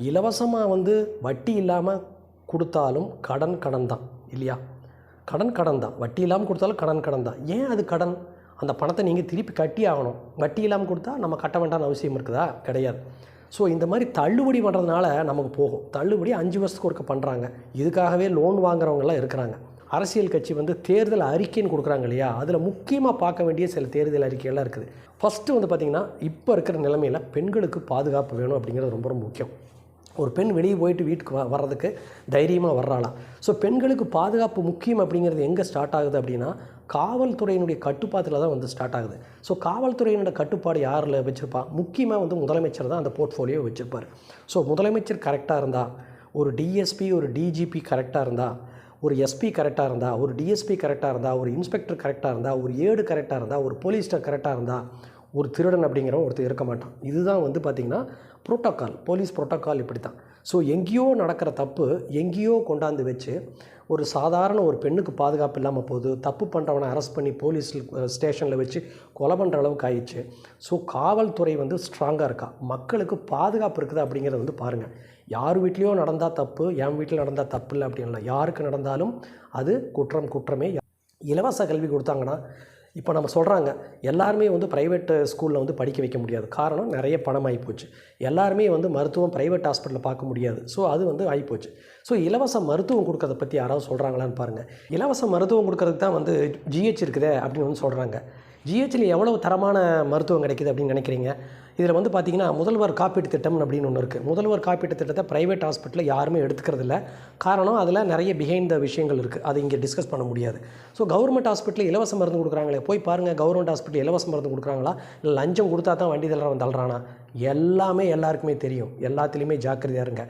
இலவசமாக வந்து வட்டி இல்லாமல் கொடுத்தாலும் கடன் தான் இல்லையா? கடன் தான். வட்டி இல்லாமல் கொடுத்தாலும் கடன் தான். ஏன் அது கடன்? அந்த பணத்தை நீங்கள் திருப்பி கட்டி ஆகணும். வட்டி இல்லாமல் கொடுத்தா நம்ம கட்ட வேண்டாம்னு அவசியம் இருக்குதா? கிடையாது. ஸோ இந்த மாதிரி தள்ளுபடி பண்ணுறதுனால நமக்கு போகும். தள்ளுபடி 5 வருஷத்துக்கு ஒருக்க பண்ணுறாங்க. இதுக்காகவே லோன் வாங்குறவங்கலாம் இருக்கிறாங்க. அரசியல் கட்சி வந்து தேர்தல் அறிக்கைன்னு கொடுக்குறாங்க இல்லையா? அதில் முக்கியமாக பார்க்க வேண்டிய சில தேர்தல் அறிக்கைகள்லாம் இருக்குது. ஃபஸ்ட்டு வந்து பார்த்திங்கன்னா, இப்போ இருக்கிற நிலைமையில் பெண்களுக்கு பாதுகாப்பு வேணும் அப்படிங்கிறது ரொம்ப ரொம்ப முக்கியம். ஒரு பெண் வெளியே போயிட்டு வீட்டுக்கு வர்றதுக்கு தைரியமாக வர்றாளா? ஸோ பெண்களுக்கு பாதுகாப்பு முக்கியம் அப்படிங்கிறது எங்கே ஸ்டார்ட் ஆகுது அப்படின்னா, காவல்துறையினுடைய கட்டுப்பாட்டில் தான் வந்து ஸ்டார்ட் ஆகுது. ஸோ காவல்துறையினுடைய கட்டுப்பாடு யாரில் வச்சுருப்பா? முக்கியமாக வந்து முதலமைச்சர் தான் அந்த போர்ட்ஃபோலியோ வச்சுருப்பார். ஸோ முதலமைச்சர் கரெக்டாக இருந்தால், ஒரு டிஎஸ்பி ஒரு டிஜிபி கரெக்டாக இருந்தால், ஒரு எஸ்பி கரெக்டாக இருந்தால், ஒரு டிஎஸ்பி கரெக்டாக இருந்தால், ஒரு இன்ஸ்பெக்டர் கரெக்டாக இருந்தால், ஒரு ஏடு கரெக்டாக இருந்தால், ஒரு போலீஸ்டர் கரெக்டாக இருந்தால், ஒரு திருடன் அப்படிங்கிறவன் ஒருத்தர் இருக்க மாட்டான். இதுதான் வந்து பார்த்திங்கன்னா புரோட்டோக்கால், போலீஸ் புரோட்டோக்கால் இப்படி தான். ஸோ எங்கேயோ நடக்கிற தப்பு எங்கேயோ கொண்டாந்து வச்சு ஒரு சாதாரண ஒரு பெண்ணுக்கு பாதுகாப்பு இல்லாமல் போகுது. தப்பு பண்ணுறவனை அரெஸ்ட் பண்ணி போலீஸ் ஸ்டேஷனில் வச்சு கொலை பண்ணுற அளவுக்கு ஆயிடுச்சு. ஸோ காவல்துறை வந்து ஸ்ட்ராங்காக இருக்கா? மக்களுக்கு பாதுகாப்பு இருக்குது அப்படிங்கிறத வந்து பாருங்கள். யார் வீட்லேயோ நடந்தால் தப்பு, என் வீட்டில் நடந்தால் தப்பு இல்லை அப்படின்னு இல்லை. யாருக்கு நடந்தாலும் அது குற்றமே. இலவச கல்வி கொடுத்தாங்கன்னா, இப்போ நம்ம சொல்கிறாங்க எல்லாருமே வந்து ப்ரைவேட் ஸ்கூலில் வந்து படிக்க வைக்க முடியாது. காரணம் நிறைய பணம் ஆகிப்போச்சு. எல்லாருமே வந்து மருத்துவம் ப்ரைவேட் ஹாஸ்பிட்டலில் பார்க்க முடியாது. ஸோ அது வந்து ஆகிப்போச்சு. ஸோ இலவச மருத்துவம் கொடுக்கறத பற்றி யாராவது சொல்கிறாங்களான்னு பாருங்கள். இலவச மருத்துவம் கொடுக்கறதுக்கு தான் வந்து ஜிஹெச் இருக்குதே அப்படின்னு வந்து சொல்கிறாங்க. ஜிஹெச்சில் எவ்வளவு தரமான மருத்துவம் கிடைக்கிது அப்படின்னு நினைக்கிறீங்க? இதில் வந்து பார்த்திங்கன்னா, முதல்வர் காப்பீட்டு திட்டம் அப்படின்னு ஒன்று இருக்குது. முதல்வர் காப்பீட்டு திட்டத்தை ப்ரைவேட் ஹாஸ்பிட்டலில் யாருமே எடுத்துக்கிறதில்ல. காரணம், அதில் நிறைய பிஹைண்ட் த விஷயங்கள் இருக்குது. அது இங்கே டிஸ்கஸ் பண்ண முடியாது. ஸோ கவர்மெண்ட் ஹாஸ்பிட்டலில் இலவச மருந்து கொடுக்குறாங்களே, போய் பாருங்கள் கவர்மெண்ட் ஹாஸ்பிட்டல் இலவச மருந்து கொடுக்குறாங்களா? இல்லை லஞ்சம் கொடுத்தா தான் வண்டி தள்ளுறானா? எல்லாமே எல்லாருக்குமே தெரியும். எல்லாத்துலேயுமே ஜாக்கிரதையாக இருங்க.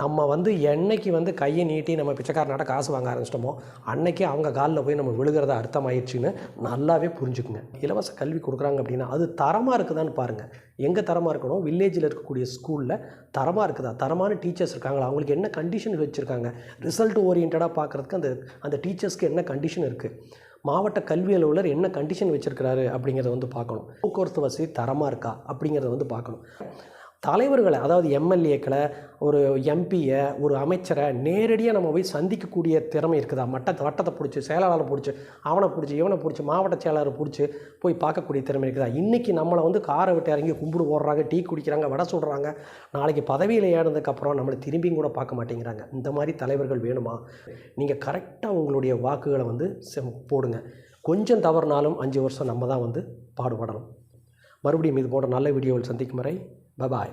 நம்ம வந்து என்னைக்கு வந்து கையை நீட்டி நம்ம பிச்சைக்காரனாட்ட காசு வாங்க ஆரம்பிச்சிட்டோமோ, அன்னைக்கு அவங்க காலில் போய் நம்ம விழுகிறத அர்த்தமாயிடுச்சின்னு நல்லாவே புரிஞ்சுக்குங்க. இலவச கல்வி கொடுக்குறாங்க அப்படின்னா அது தரமாக இருக்குதான்னு பாருங்கள். எங்கே தரமாக இருக்கணும்? வில்லேஜில் இருக்கக்கூடிய ஸ்கூலில் தரமாக இருக்குதா? தரமான டீச்சர்ஸ் இருக்காங்களா? அவங்களுக்கு என்ன கண்டிஷன் வச்சுருக்காங்க? ரிசல்ட் ஓரியன்டாக பார்க்குறதுக்கு அந்த டீச்சர்ஸ்க்கு என்ன கண்டிஷன் இருக்குது? மாவட்ட கல்வி அலுவலர் என்ன கண்டிஷன் வச்சுருக்கிறாரு அப்படிங்கிறத வந்து பார்க்கணும். போக்குவரத்து வசதி தரமாக இருக்கா அப்படிங்கிறத வந்து பார்க்கணும். தலைவர்களை, அதாவது எம்எல்ஏக்களை, ஒரு எம்பியை, ஒரு அமைச்சரை நேரடியாக நம்ம போய் சந்திக்கக்கூடிய திறமை இருக்குதா? வட்டத்தை பிடிச்சி, செயலாளரை பிடிச்சி, அவனை பிடிச்சி, இவனை பிடிச்சி, மாவட்ட செயலாளரை பிடிச்சி போய் பார்க்கக்கூடிய திறமை இருக்குதா? இன்றைக்கி நம்மளை வந்து காரை விட்டு இறங்கி கும்பிடு ஓடுறாங்க, டீ குடிக்கிறாங்க, வடை சுடுறாங்க. நாளைக்கு பதவியில் ஏறினதுக்கப்புறம் நம்மளை திரும்பியும் கூட பார்க்க மாட்டேங்கிறாங்க. இந்த மாதிரி தலைவர்கள் வேணுமா? நீங்கள் கரெக்டாக உங்களுடைய வாக்குகளை வந்து போடுங்க. கொஞ்சம் தவறுனாலும் 5 வருஷம் நம்ம தான் வந்து பாடுபடணும். மறுபடியும் இது போன்ற நல்ல வீடியோவில் சந்திக்கும் வரை பாய்.